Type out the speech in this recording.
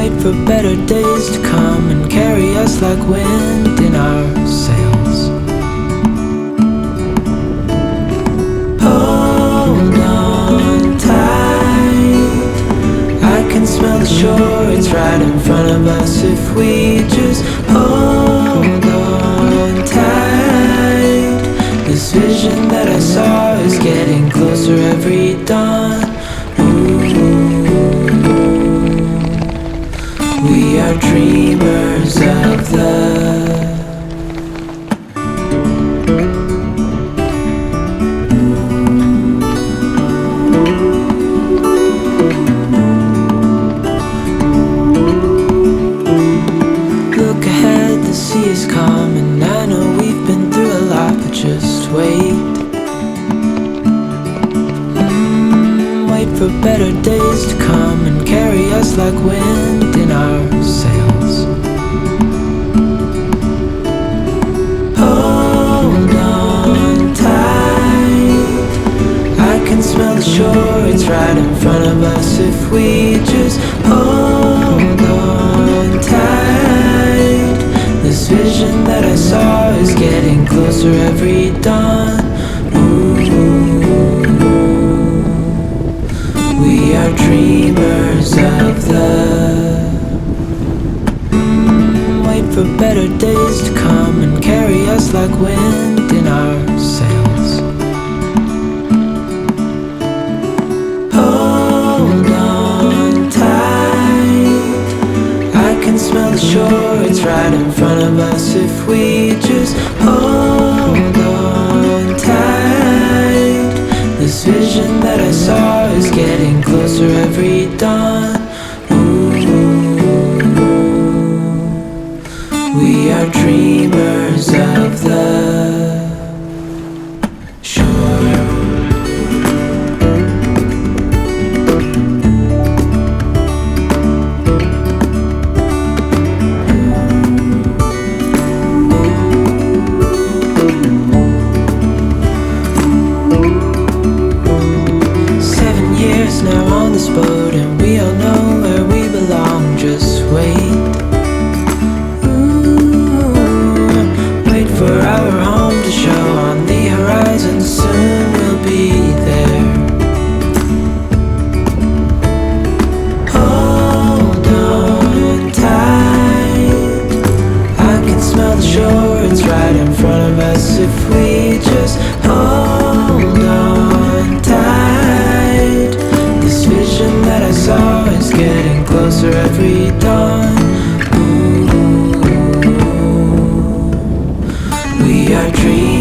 wait for better days to come and carry us like wind in our sails. Hold on tight, I can smell the shore, it's right in front of us. If we just hold on tight, this vision that I saw is getting closer every dawn. We are dreamers of love. Look ahead, the sea is calm, and I know we've been through a lot, but just wait. Wait for better days to come and carry us like wind in our sails. Hold on tight, I can smell the shore, it's right in front of us. If we just hold on tight, this vision that I saw is getting closer every dawn. We are dreamers of love. Wait for better days to come and carry us like wind in our sails. Hold on tight, I can smell the shore, it's right in front of us. If we just hold on tight, this vision that I saw is getting closer every dawn. We are dreamers of love. Sure. 7 years now on this boat, and we all know where we belong. Just wait. Wait for our home to show on the horizon. Soon we'll be there. Hold on tight, I can smell the shore, it's right in front of us. If we just hold on tight, this vision that I saw is getting closer every dawn. We are dreaming.